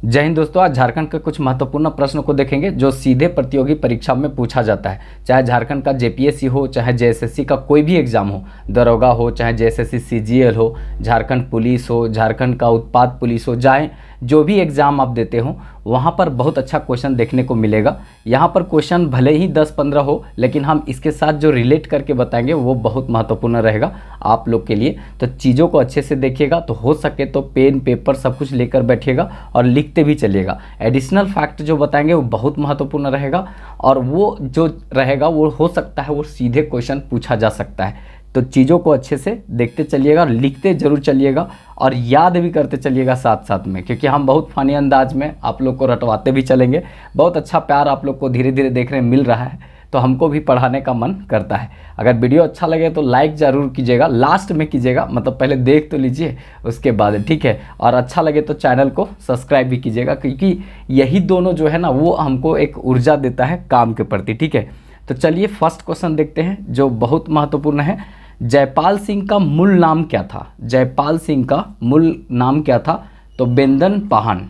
जय हिंद दोस्तों, आज झारखंड के कुछ महत्वपूर्ण प्रश्नों को देखेंगे जो सीधे प्रतियोगी परीक्षा में पूछा जाता है। चाहे झारखंड का जेपीएससी हो, चाहे जेएसएससी का कोई भी एग्जाम हो, दरोगा हो, चाहे जेएसएससी सीजीएल हो, झारखंड पुलिस हो, झारखंड का उत्पाद पुलिस हो, चाहे जो भी एग्ज़ाम आप देते हो वहाँ पर बहुत अच्छा क्वेश्चन देखने को मिलेगा। यहाँ पर क्वेश्चन भले ही 10-15 हो, लेकिन हम इसके साथ जो रिलेट करके बताएंगे वो बहुत महत्वपूर्ण रहेगा आप लोग के लिए। तो चीज़ों को अच्छे से देखिएगा, तो हो सके तो पेन पेपर सब कुछ लेकर बैठिएगा और लिखते भी चलिएगा। एडिशनल फैक्ट जो बताएंगे वो बहुत महत्वपूर्ण रहेगा, और वो जो रहेगा वो हो सकता है वो सीधे क्वेश्चन पूछा जा सकता है। तो चीज़ों को अच्छे से देखते चलिएगा, लिखते जरूर चलिएगा और याद भी करते चलिएगा साथ साथ में, क्योंकि हम बहुत फ़नी अंदाज में आप लोग को रटवाते भी चलेंगे। बहुत अच्छा प्यार आप लोग को धीरे धीरे देखने मिल रहा है, तो हमको भी पढ़ाने का मन करता है। अगर वीडियो अच्छा लगे तो लाइक ज़रूर कीजिएगा, लास्ट में कीजिएगा, मतलब पहले देख तो लीजिए उसके बाद, ठीक है। और अच्छा लगे तो चैनल को सब्सक्राइब भी कीजिएगा, क्योंकि यही दोनों जो है ना वो हमको एक ऊर्जा देता है काम के प्रति, ठीक है। तो चलिए फर्स्ट क्वेश्चन देखते हैं जो बहुत महत्वपूर्ण है। जयपाल सिंह का मूल नाम क्या था? जयपाल सिंह का मूल नाम क्या था? तो वेंदन पाहन,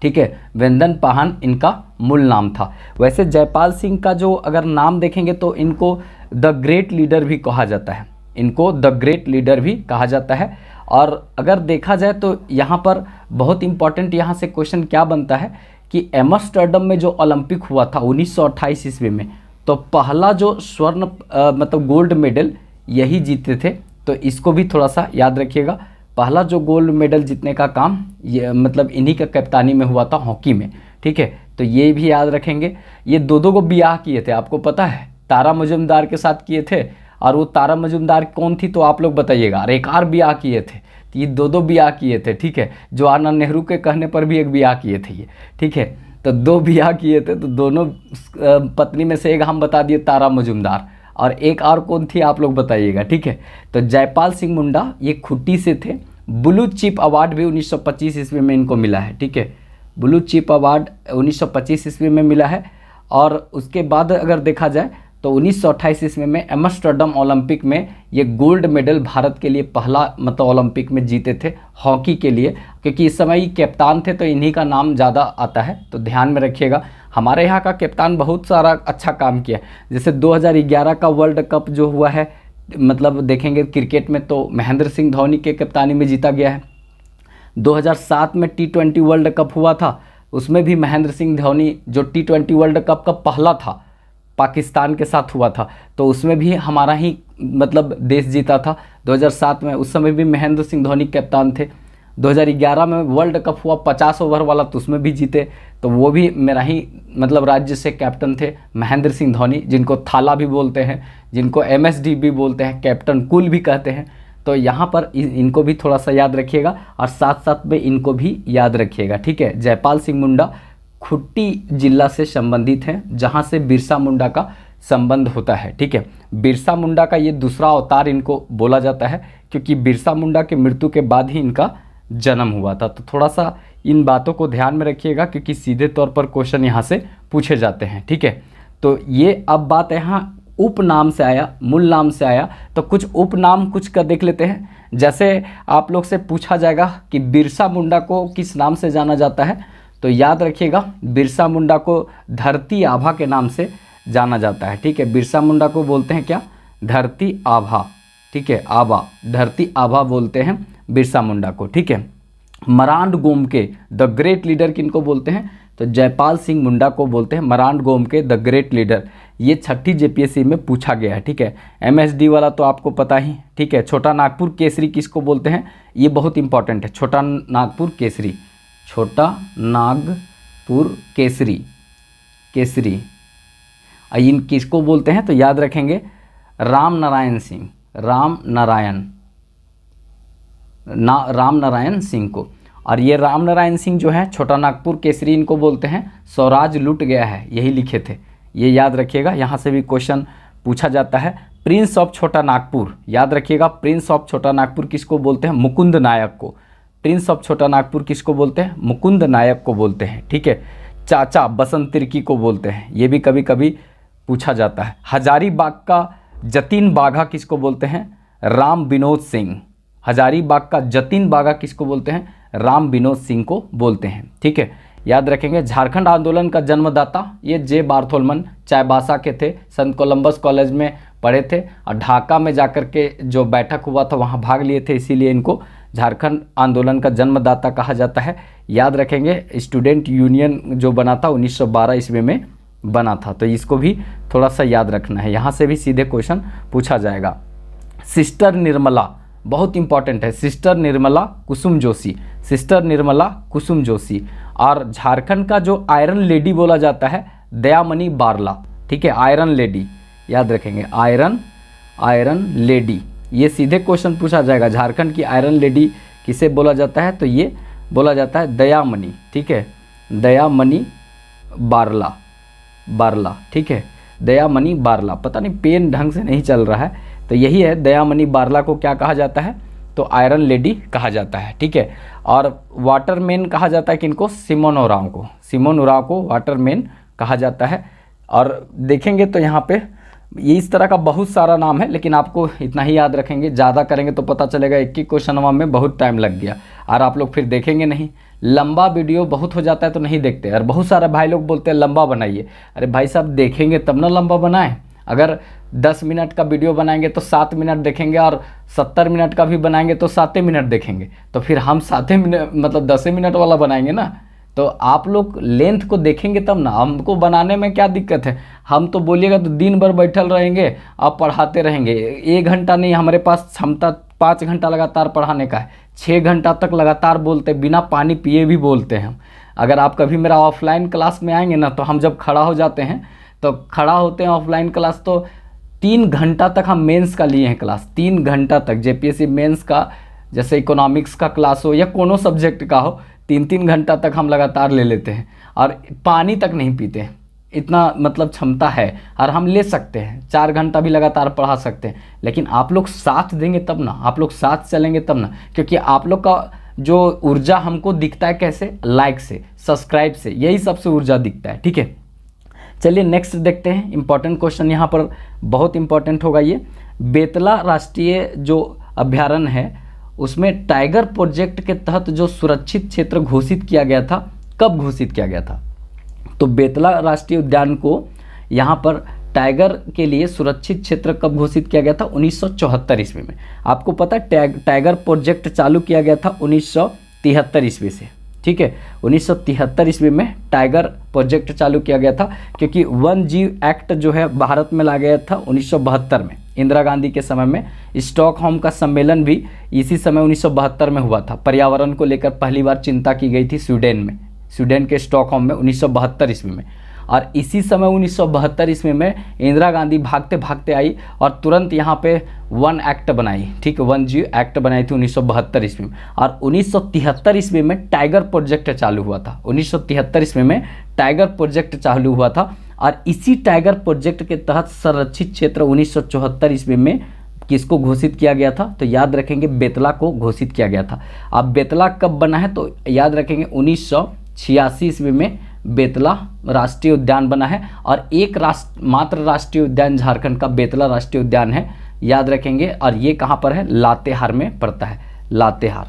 ठीक है, वेंदन पाहन इनका मूल नाम था। वैसे जयपाल सिंह का जो अगर नाम देखेंगे तो इनको द ग्रेट लीडर भी कहा जाता है, इनको द ग्रेट लीडर भी कहा जाता है। और अगर देखा जाए तो यहाँ पर बहुत इंपॉर्टेंट यहाँ से क्वेश्चन क्या बनता है कि एम्स्टर्डम में जो ओलंपिक हुआ था 1928 ईस्वी में, तो पहला जो स्वर्ण मतलब गोल्ड मेडल यही जीते थे। तो इसको भी थोड़ा सा याद रखिएगा। पहला जो गोल्ड मेडल जीतने का काम ये मतलब इन्हीं का कप्तानी में हुआ था हॉकी में, ठीक है। तो ये भी याद रखेंगे। ये दो को ब्याह किए थे, आपको पता है, तारा मजुमदार के साथ किए थे। और वो तारा मजुमदार कौन थी तो आप लोग बताइएगा। और एक और ब्याह किए थे, तो ये दो ब्याह किए थे, ठीक है। जवाहरलाल नेहरू के कहने पर भी एक ब्याह किए थे ये, ठीक है। तो 2 ब्याह किए थे, तो दोनों पत्नी में से एक हम बता दिए तारा मजुमदार, और एक और कौन थी आप लोग बताइएगा, ठीक है। तो जयपाल सिंह मुंडा ये खुट्टी से थे। ब्लू चिप अवार्ड भी 1925 ईस्वी में इनको मिला है, ठीक है। ब्लू चिप अवार्ड 1925 ईस्वी में मिला है। और उसके बाद अगर देखा जाए तो 1928 ईस्वी में एम्स्टर्डम ओलंपिक में ये गोल्ड मेडल भारत के लिए पहला मतलब ओलंपिक में जीते थे हॉकी के लिए, क्योंकि इस समय ये कप्तान थे तो इन्हीं का नाम ज़्यादा आता है, तो ध्यान में रखिएगा। हमारे यहाँ का कप्तान बहुत सारा अच्छा काम किया, जैसे 2011 का वर्ल्ड कप जो हुआ है, मतलब देखेंगे क्रिकेट में तो महेंद्र सिंह धोनी के कप्तानी में जीता गया है। 2007 में T20 वर्ल्ड कप हुआ था, उसमें भी महेंद्र सिंह धोनी जो T20 वर्ल्ड कप का पहला था पाकिस्तान के साथ हुआ था, तो उसमें भी हमारा ही मतलब देश जीता था 2007 में। उस समय भी महेंद्र सिंह धोनी कप्तान थे। 2011 में वर्ल्ड कप हुआ 50 ओवर वाला, तो उसमें भी जीते, तो वो भी मेरा ही मतलब राज्य से कैप्टन थे महेंद्र सिंह धोनी, जिनको थाला भी बोलते हैं, जिनको MSD भी बोलते हैं, कैप्टन कूल भी कहते हैं। तो यहाँ पर इनको भी थोड़ा सा याद रखिएगा और साथ साथ में इनको भी याद रखिएगा, ठीक है। जयपाल सिंह मुंडा खुट्टी जिला से संबंधित हैं, जहाँ से बिरसा मुंडा का संबंध होता है, ठीक है। बिरसा मुंडा का ये दूसरा अवतार इनको बोला जाता है, क्योंकि बिरसा मुंडा के मृत्यु के बाद ही इनका जन्म हुआ था। तो थोड़ा सा इन बातों को ध्यान में रखिएगा, क्योंकि सीधे तौर पर क्वेश्चन यहाँ से पूछे जाते हैं, ठीक है। तो ये अब बात यहाँ उपनाम से आया, मूल नाम से आया, तो कुछ उपनाम कुछ का देख लेते हैं। जैसे आप लोग से पूछा जाएगा कि बिरसा मुंडा को किस नाम से जाना जाता है, तो याद रखिएगा बिरसा मुंडा को धरती आभा के नाम से जाना जाता है, ठीक है। बिरसा मुंडा को बोलते हैं क्या? धरती आभा, ठीक है, आभा, धरती आभा बोलते हैं बिरसा मुंडा को, ठीक है। मरांड गोम के द ग्रेट लीडर किनको बोलते हैं? तो जयपाल सिंह मुंडा को बोलते हैं मरांड गोम के द ग्रेट लीडर। ये 6ठी जेपीएससी में पूछा गया है, ठीक है। MSD वाला तो आपको पता ही, ठीक है। छोटा नागपुर केसरी किसको बोलते हैं? ये बहुत इंपॉर्टेंट है, छोटा नागपुर केसरी, छोटा नागपुर केसरी, केसरी इन किसको बोलते हैं? तो याद रखेंगे राम नारायण सिंह, राम नारायण सिंह को। और ये राम नारायण सिंह जो है छोटा नागपुर केसरी, इनको बोलते हैं स्वराज लूट गया है, यही लिखे थे, ये याद रखिएगा। यहाँ से भी क्वेश्चन पूछा जाता है। प्रिंस ऑफ छोटा नागपुर, याद रखिएगा प्रिंस ऑफ छोटा नागपुर किसको बोलते हैं? मुकुंद नायक को। प्रिंस ऑफ छोटा नागपुर किसको बोलते हैं? मुकुंद नायक को बोलते हैं, ठीक है। चाचा बसंत तिर्की को बोलते हैं, ये भी कभी कभी पूछा जाता है। हजारीबाग का जतिन बाघा किसको बोलते हैं? राम विनोद सिंह। हजारीबाग का जतिन बाघा किसको बोलते हैं? राम विनोद सिंह को बोलते हैं। ठीक है, याद रखेंगे। झारखंड आंदोलन का जन्मदाता ये जे बार्थोलमन चाईबासा के थे, संत कोलंबस कॉलेज में पढ़े थे और ढाका में जाकर के जो बैठक हुआ था वहाँ भाग लिए थे, इसीलिए इनको झारखंड आंदोलन का जन्मदाता कहा जाता है। याद रखेंगे, स्टूडेंट यूनियन जो बना था 1912 ईस्वी में बना था, तो इसको भी थोड़ा सा याद रखना है, यहाँ से भी सीधे क्वेश्चन पूछा जाएगा। सिस्टर निर्मला बहुत इंपॉर्टेंट है, सिस्टर निर्मला कुसुम जोशी, सिस्टर निर्मला कुसुम जोशी। और झारखंड का जो आयरन लेडी बोला जाता है दयामणि बारला। ठीक है, आयरन लेडी याद रखेंगे, आयरन लेडी, ये सीधे क्वेश्चन पूछा जाएगा। झारखंड की आयरन लेडी किसे बोला जाता है, तो ये बोला जाता है दयामणि। ठीक है, दयामणि बारला। ठीक है, दयामणि बारला, पता नहीं पेन ढंग से नहीं चल रहा है, तो यही है, दयामणि बारला को क्या कहा जाता है, तो आयरन लेडी कहा जाता है। ठीक है, और वाटरमैन कहा जाता है किनको, सिमोन ओरांव को, सिमोन ओरांव को वाटरमैन कहा जाता है। और देखेंगे तो यहाँ पे ये इस तरह का बहुत सारा नाम है, लेकिन आपको इतना ही याद रखेंगे, ज़्यादा करेंगे तो पता चलेगा एक ही क्वेश्चन में बहुत टाइम लग गया और आप लोग फिर देखेंगे नहीं। लंबा वीडियो बहुत हो जाता है तो नहीं देखते, और बहुत सारे भाई लोग बोलते हैं लंबा बनाइए। अरे भाई साहब, देखेंगे तब ना लंबा बनाएं। अगर 10 मिनट का वीडियो बनाएंगे तो 7 मिनट देखेंगे, और 70 मिनट का भी बनाएंगे तो 7 मिनट देखेंगे, तो फिर हम 7 मिनट मतलब 10 मिनट वाला बनाएंगे ना। तो आप लोग लेंथ को देखेंगे तब ना, हमको बनाने में क्या दिक्कत है। हम तो बोलिएगा तो दिन भर बैठल रहेंगे, आप पढ़ाते रहेंगे। 1 घंटा नहीं, हमारे पास क्षमता 5 घंटा लगातार पढ़ाने का है, 6 घंटा तक लगातार बोलते, बिना पानी पिए भी बोलते हैं हम। अगर आप कभी मेरा ऑफलाइन क्लास में आएंगे ना, तो हम जब खड़ा हो जाते हैं, तो खड़ा होते हैं ऑफलाइन क्लास, तो 3 घंटा तक हम मेंस का लिए हैं क्लास, 3 घंटा तक। जेपीएससी मेंस का जैसे इकोनॉमिक्स का क्लास हो या कोनो सब्जेक्ट का हो, 3-3 घंटा तक हम लगातार ले लेते हैं, और पानी तक नहीं पीते हैं। इतना मतलब क्षमता है, और हम ले सकते हैं, 4 घंटा भी लगातार पढ़ा सकते हैं। लेकिन आप लोग साथ देंगे तब ना, आप लोग साथ चलेंगे तब ना, क्योंकि आप लोग का जो ऊर्जा हमको दिखता है कैसे, लाइक से, सब्सक्राइब से, यही सबसे ऊर्जा दिखता है। ठीक है, चलिए नेक्स्ट देखते हैं। इंपॉर्टेंट क्वेश्चन यहाँ पर बहुत इंपॉर्टेंट होगा ये। बेतला राष्ट्रीय जो अभ्यारण्य है, उसमें टाइगर प्रोजेक्ट के तहत जो सुरक्षित क्षेत्र घोषित किया गया था, कब घोषित किया गया था, तो बेतला राष्ट्रीय उद्यान को यहाँ पर टाइगर के लिए सुरक्षित क्षेत्र कब घोषित किया गया था, 1974 ईस्वी में। आपको पता है टाइगर प्रोजेक्ट चालू किया गया था 1973 ईस्वी से। ठीक है, 1973 ईस्वी में टाइगर प्रोजेक्ट चालू किया गया था, क्योंकि वन जीव एक्ट जो है भारत में ला गया था 1972 में, इंदिरा गांधी के समय में। स्टॉकहोम का सम्मेलन भी इसी समय 1972 में हुआ था। पर्यावरण को लेकर पहली बार चिंता की गई थी स्वीडन में, स्वीडन के स्टॉकहोम में 1972 ईस्वी में। और इसी समय 1972 ईस्वी में इंदिरा गांधी भागते भागते आई और तुरंत यहाँ पे वन एक्ट बनाई। ठीक है, वन जीव एक्ट बनाई थी 1972 ईस्वी में। और 1973 ईस्वी में टाइगर प्रोजेक्ट चालू हुआ था, 1973 ईस्वी में टाइगर प्रोजेक्ट चालू हुआ था। और इसी टाइगर प्रोजेक्ट के तहत संरक्षित क्षेत्र 1974 ईस्वी में किसको घोषित किया गया था, तो याद रखेंगे बेतला को घोषित किया गया था। अब बेतला कब बना है, तो याद रखेंगे 1986 ईस्वी में बेतला राष्ट्रीय उद्यान बना है। और एक मात्र राष्ट्रीय उद्यान झारखंड का बेतला राष्ट्रीय उद्यान है, याद रखेंगे। और ये कहाँ पर है, लातेहार में पड़ता है, लातेहार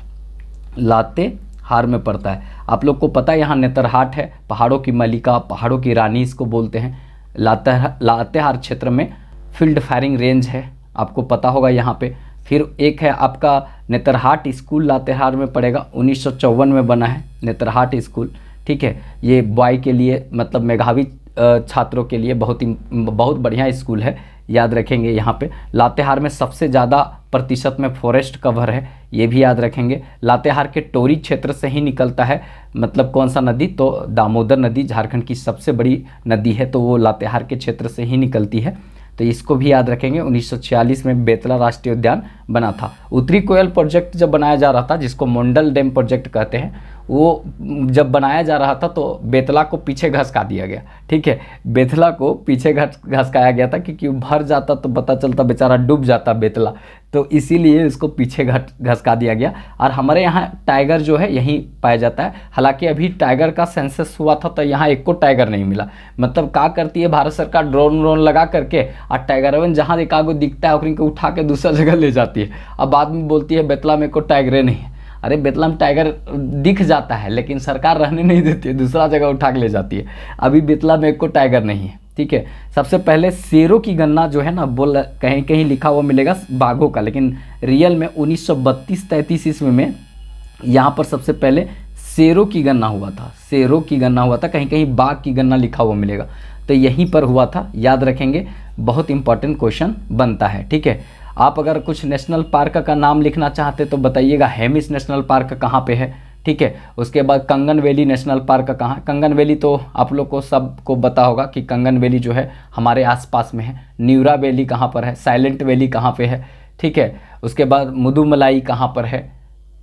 में पड़ता है। आप लोग को पता है यहाँ नेतरहाट है, पहाड़ों की मलिका, पहाड़ों की रानी इसको बोलते हैं। लातेहार क्षेत्र में फील्ड फायरिंग रेंज है, आपको पता होगा यहाँ पे। फिर एक है आपका नेतरहाट स्कूल, लातेहार में पड़ेगा, 1954 में बना है नेतरहाट स्कूल। ठीक है, ये बॉय के लिए मतलब मेधावी छात्रों के लिए बहुत बढ़िया स्कूल है, याद रखेंगे। यहाँ पे लातेहार में सबसे ज़्यादा प्रतिशत में फॉरेस्ट कवर है, ये भी याद रखेंगे। लातेहार के टोरी क्षेत्र से ही निकलता है, मतलब कौन सा नदी, तो दामोदर नदी झारखंड की सबसे बड़ी नदी है, तो वो लातेहार के क्षेत्र से ही निकलती है, तो इसको भी याद रखेंगे। 1946 में बेतला राष्ट्रीय उद्यान बना था। उत्तरी कोयल प्रोजेक्ट जब बनाया जा रहा था, जिसको मोंडल डैम प्रोजेक्ट कहते हैं, वो जब बनाया जा रहा था तो बेतला को पीछे घसका दिया गया। ठीक है, बेतला को पीछे घसकाया गया था, क्योंकि भर जाता तो पता चलता बेचारा डूब जाता बेतला, तो इसीलिए इसको पीछे घसका दिया गया। और हमारे यहाँ टाइगर जो है यहीं पाया जाता है। हालांकि अभी टाइगर का सेंसस हुआ था तो यहाँ एक को टाइगर नहीं मिला। मतलब क्या करती है भारत सरकार, ड्रोन लगा करके और टाइगरवन जहाँ एक आगो दिखता है उनको उठा के दूसरा जगह ले जाती है। अब बाद में बोलती है बेतला में को टाइगरे नहीं है। अरे बेतला में टाइगर दिख जाता है लेकिन सरकार रहने नहीं देती है, दूसरा जगह उठा के ले जाती है। अभी बेतला में एक को टाइगर नहीं है, ठीक है। सबसे पहले शेरों की गणना जो है ना, बोल कहीं कहीं लिखा हुआ मिलेगा बाघों का, लेकिन रियल में 1932-33 ईस्वी में यहाँ पर सबसे पहले शेरों की गणना हुआ था, शेरों की गणना हुआ था। कहीं कहीं बाघ की गणना लिखा हुआ मिलेगा, तो यहीं पर हुआ था, याद रखेंगे, बहुत इंपॉर्टेंट क्वेश्चन बनता है, ठीक है। आप अगर कुछ नेशनल पार्क का नाम लिखना चाहते तो बताइएगा, हेमिस नेशनल पार्क कहाँ पे है, ठीक है। उसके बाद कंगन वैली नेशनल पार्क कहाँ, कंगन वैली तो आप लोग को सबको पता होगा कि कंगन वैली जो है हमारे आसपास में है। न्यूरा वैली कहाँ पर है, साइलेंट वैली कहाँ पे है, ठीक है। उसके बाद मुदुमलाई कहाँ पर है,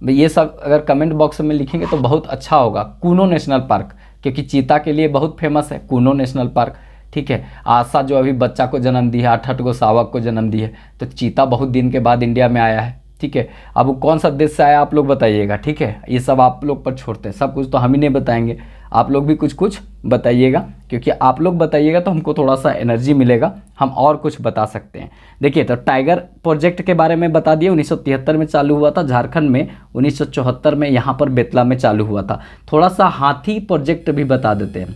ये सब अगर कमेंट बॉक्स में लिखेंगे तो बहुत अच्छा होगा। कूनो नेशनल पार्क, क्योंकि चीता के लिए बहुत फेमस है कूनो नेशनल पार्क, ठीक है। आशा जो अभी बच्चा को जन्म दी है, 8 गो शावक को जन्म दी है, तो चीता बहुत दिन के बाद इंडिया में आया है, ठीक है। अब वो कौन सा देश से आया आप लोग बताइएगा, ठीक है। ये सब आप लोग पर छोड़ते हैं, सब कुछ तो हम ही नहीं बताएंगे, आप लोग भी कुछ कुछ बताइएगा, क्योंकि आप लोग बताइएगा तो हमको थोड़ा सा एनर्जी मिलेगा, हम और कुछ बता सकते हैं। देखिए, तो टाइगर प्रोजेक्ट के बारे में बता दिए, 1973 में चालू हुआ था झारखंड में, 1974 में यहाँ पर बेतला में चालू हुआ था। थोड़ा सा हाथी प्रोजेक्ट भी बता देते हैं,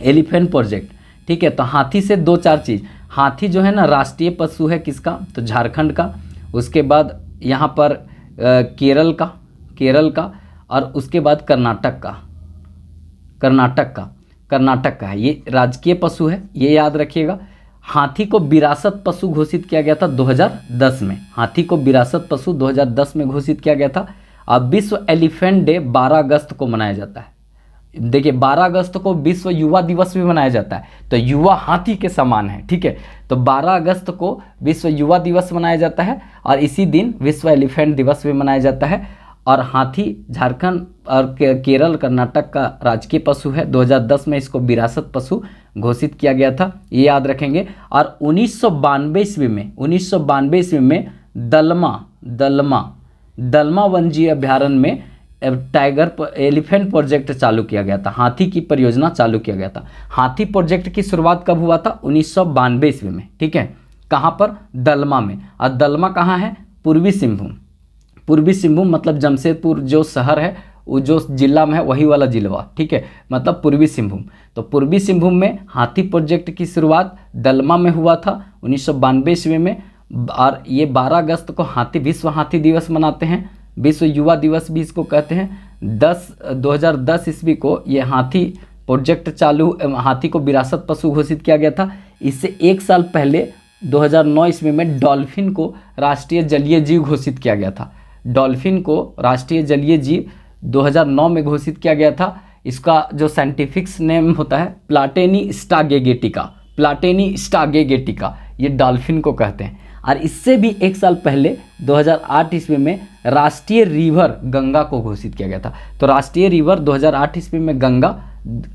एलिफेंट प्रोजेक्ट, ठीक है। तो हाथी से 2-4 चीज़, हाथी जो है ना राष्ट्रीय पशु है किसका, तो झारखंड का। उसके बाद यहाँ पर केरल का, और उसके बाद कर्नाटक का है, ये राजकीय पशु है, ये याद रखिएगा। हाथी को विरासत पशु घोषित किया गया था 2010 में, हाथी को विरासत पशु 2010 में घोषित किया गया था। अब विश्व एलिफेंट डे 12 अगस्त को मनाया जाता है। देखिए, 12 अगस्त को विश्व युवा दिवस भी मनाया जाता है, तो युवा हाथी के समान है, ठीक है। तो 12 अगस्त को विश्व युवा दिवस मनाया जाता है, और इसी दिन विश्व एलिफेंट दिवस भी मनाया जाता है। और हाथी झारखंड और केरल कर्नाटक का राजकीय पशु है, 2010 में इसको विरासत पशु घोषित किया गया था, ये याद रखेंगे। और 1992 ईस्वी में दलमा वन्यजीव अभ्यारण्य में टाइगर एलिफेंट प्रोजेक्ट चालू किया गया था, हाथी की परियोजना चालू किया गया था। हाथी प्रोजेक्ट की शुरुआत कब हुआ था, 1992 ईस्वी में, ठीक है। कहाँ पर, दलमा में। और दलमा कहाँ है, पूर्वी सिंहभूम मतलब जमशेदपुर जो शहर है, वो जो जिला में है वही वाला जिला, ठीक है, मतलब पूर्वी सिंहभूम। तो पूर्वी सिंहभूम में हाथी प्रोजेक्ट की शुरुआत दलमा में हुआ था 1992 ईस्वी में। और ये 12 अगस्त को विश्व हाथी दिवस मनाते हैं, विश्व युवा दिवस भी इसको कहते हैं। 2010 ईस्वी को ये हाथी प्रोजेक्ट हाथी को विरासत पशु घोषित किया गया था। इससे 1 साल पहले 2009 ईस्वी में डॉल्फिन को राष्ट्रीय जलीय जीव घोषित किया गया था। डॉल्फिन को राष्ट्रीय जलीय जीव 2009 में घोषित किया गया था। इसका जो साइंटिफिक्स नेम होता है प्लाटेनी स्टागेगेटिका, ये डॉल्फिन को कहते हैं। और इससे भी 1 साल पहले 2008 ईस्वी में राष्ट्रीय रिवर गंगा को घोषित किया गया था। तो राष्ट्रीय रिवर 2008 ईस्वी में गंगा,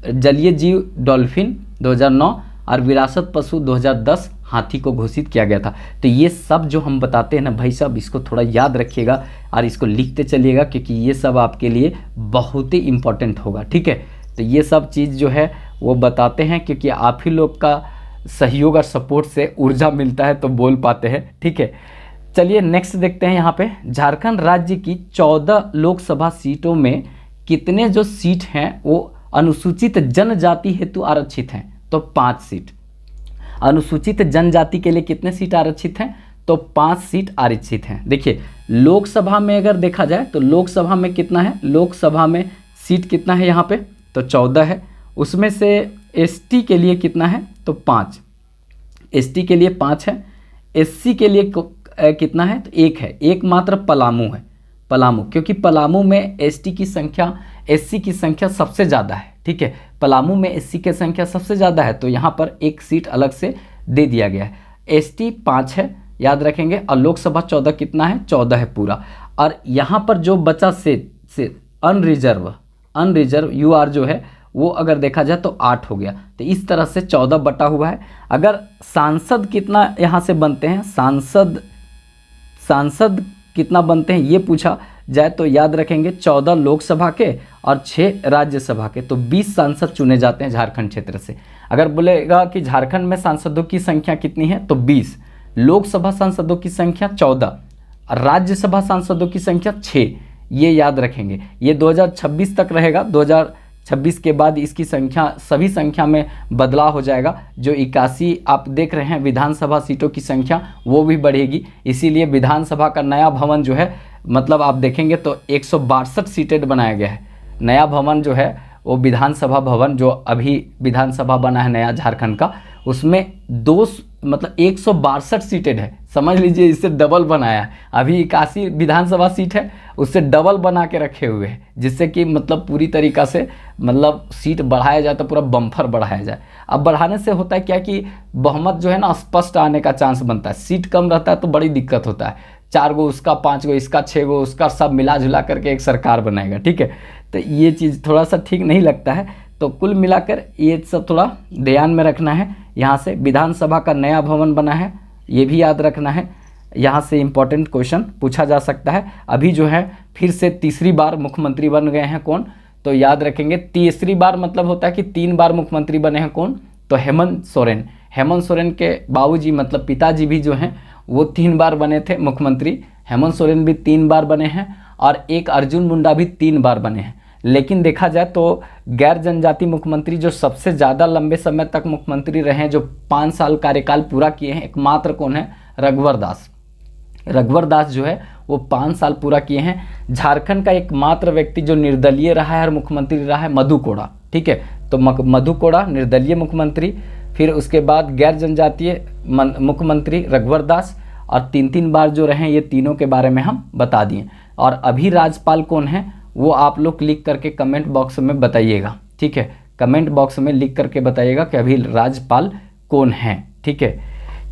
जलीय जीव डॉल्फिन 2009 और विरासत पशु 2010 हाथी को घोषित किया गया था। तो ये सब जो हम बताते हैं ना भाई साहब, इसको थोड़ा याद रखिएगा और इसको लिखते चलिएगा, क्योंकि ये सब आपके लिए बहुत ही इम्पोर्टेंट होगा, ठीक है। तो ये सब चीज़ जो है वो बताते हैं, क्योंकि आप ही लोग का सहयोग और सपोर्ट से ऊर्जा मिलता है तो बोल पाते हैं, ठीक है। चलिए नेक्स्ट देखते हैं। यहाँ पे झारखंड राज्य की 14 लोकसभा सीटों में कितने जो सीट हैं वो अनुसूचित जनजाति हेतु आरक्षित हैं, तो 5 सीट। अनुसूचित जनजाति के लिए कितने सीट आरक्षित हैं, तो 5 सीट आरक्षित हैं। देखिए, लोकसभा में अगर देखा जाए तो लोकसभा में कितना है, लोकसभा में सीट कितना है यहाँ पे, तो 14 है। उसमें से एसटी के लिए कितना है, तो 5, एसटी के लिए 5 है। एससी के लिए कितना है, तो 1 है, एक मात्र पलामू है, पलामू, क्योंकि पलामू में एससी की संख्या सबसे ज़्यादा है, ठीक है। पलामू में एससी की संख्या सबसे ज़्यादा है, तो यहाँ पर 1 सीट अलग से दे दिया गया है। एसटी 5 है, याद रखेंगे। और लोकसभा 14 कितना है, 14 है पूरा। और यहाँ पर जो बचा से अनरिजर्व यूआर जो है वो अगर देखा जाए तो 8 हो गया। तो इस तरह से 14 बटा हुआ है। अगर सांसद कितना यहाँ से बनते हैं, सांसद कितना बनते हैं ये पूछा जाए तो याद रखेंगे 14 लोकसभा के और 6 राज्यसभा के, तो 20 सांसद चुने जाते हैं झारखंड क्षेत्र से। अगर बोलेगा कि झारखंड में सांसदों की संख्या कितनी है, तो 20, लोकसभा सांसदों की संख्या 14, राज्यसभा सांसदों की संख्या 6, ये याद रखेंगे। ये 2026 तक रहेगा, 2026 के बाद इसकी संख्या, सभी संख्या में बदलाव हो जाएगा। जो 81 आप देख रहे हैं विधानसभा सीटों की संख्या, वो भी बढ़ेगी। इसीलिए विधानसभा का नया भवन जो है, मतलब आप देखेंगे तो 162 सीटेड बनाया गया है। नया भवन जो है वो विधानसभा भवन, जो अभी विधानसभा बना है नया झारखंड का, उसमें 162 सीटेड है। समझ लीजिए इससे डबल बनाया है। अभी 81 विधानसभा सीट है, उससे डबल बना के रखे हुए हैं, जिससे कि मतलब पूरी तरीक़ा से मतलब सीट बढ़ाया जाए तो पूरा बम्फर बढ़ाया जाए। अब बढ़ाने से होता है क्या कि बहुमत जो है ना स्पष्ट आने का चांस बनता है। सीट कम रहता है तो बड़ी दिक्कत होता है, 4 गो उसका, 5 गो इसका, 6 गो उसका, सब मिला जुला करके एक सरकार बनाएगा। ठीक है, तो ये चीज़ थोड़ा सा ठीक नहीं लगता है। तो कुल मिलाकर ये सब थोड़ा ध्यान में रखना है। यहाँ से विधानसभा का नया भवन बना है, ये भी याद रखना है। यहाँ से इम्पोर्टेंट क्वेश्चन पूछा जा सकता है। अभी जो है फिर से तीसरी बार मुख्यमंत्री बन गए हैं कौन, तो याद रखेंगे तीसरी बार मतलब होता है कि 3 बार मुख्यमंत्री बने हैं कौन, तो हेमंत सोरेन। हेमंत सोरेन के बाबूजी मतलब पिताजी भी जो हैं वो 3 बार बने थे मुख्यमंत्री। हेमंत सोरेन भी 3 बार बने हैं और एक अर्जुन मुंडा भी 3 बार बने हैं। लेकिन देखा जाए तो गैर जनजाति मुख्यमंत्री जो सबसे ज़्यादा लंबे समय तक मुख्यमंत्री रहे हैं, जो 5 साल कार्यकाल पूरा किए हैं, एकमात्र कौन है, रघुवर दास। रघुवर दास जो है वो 5 साल पूरा किए हैं। झारखंड का एकमात्र व्यक्ति जो निर्दलीय रहा है और मुख्यमंत्री रहा है, मधु कोड़ा। ठीक है, तो मधु कोड़ा निर्दलीय मुख्यमंत्री, फिर उसके बाद गैर जनजातीय मुख्यमंत्री रघुवर दास, और 3 बार जो रहे ये तीनों के बारे में हम बता दिए। और अभी राज्यपाल कौन है वो आप लोग लिख करके कमेंट बॉक्स में बताइएगा। ठीक है, कमेंट बॉक्स में लिख करके बताइएगा कि अभी राज्यपाल कौन है। ठीक है,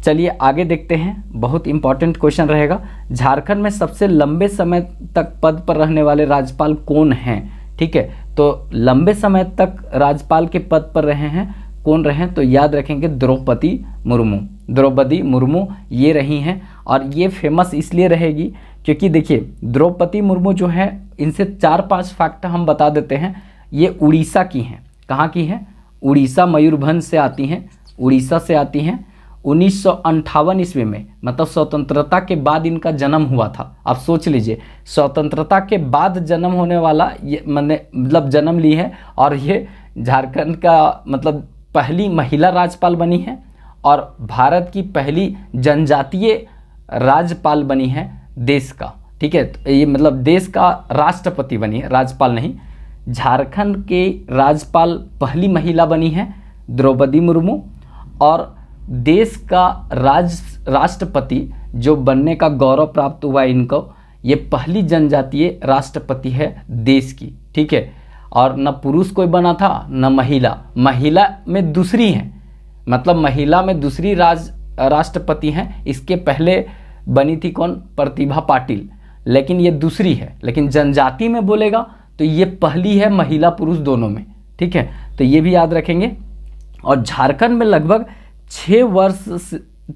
चलिए आगे देखते हैं। बहुत इंपॉर्टेंट क्वेश्चन रहेगा। झारखंड में सबसे लंबे समय तक पद पर रहने वाले राज्यपाल कौन हैं। ठीक है, तो लंबे समय तक राज्यपाल के पद पर रहे हैं कौन रहे, तो याद रखेंगे द्रौपदी मुर्मू। द्रौपदी मुर्मू ये रही हैं, और ये फेमस इसलिए रहेगी क्योंकि देखिए द्रौपदी मुर्मू जो है, इनसे 4-5 फैक्ट हम बता देते हैं। ये उड़ीसा की हैं। कहाँ की हैं, उड़ीसा, मयूरभंज से आती हैं, उड़ीसा से आती हैं। 1958 ईस्वी में, मतलब स्वतंत्रता के बाद इनका जन्म हुआ था। आप सोच लीजिए, स्वतंत्रता के बाद जन्म होने वाला ये मतलब जन्म ली है, और ये झारखंड का मतलब पहली महिला राज्यपाल बनी है, और भारत की पहली जनजातीय राज्यपाल बनी है देश का। ठीक है, तो ये मतलब देश का राष्ट्रपति बनी है, राज्यपाल नहीं। झारखंड के राज्यपाल पहली महिला बनी है द्रौपदी मुर्मू, और देश का राष्ट्रपति जो बनने का गौरव प्राप्त हुआ इनको, ये पहली जनजातीय राष्ट्रपति है देश की। ठीक है, और न पुरुष कोई बना था न महिला, महिला में दूसरी हैं, मतलब महिला में दूसरी राष्ट्रपति हैं। इसके पहले बनी थी कौन, प्रतिभा पाटिल, लेकिन ये दूसरी है। लेकिन जनजाति में बोलेगा तो ये पहली है, महिला पुरुष दोनों में। ठीक है, तो ये भी याद रखेंगे। और झारखंड में लगभग 6 वर्ष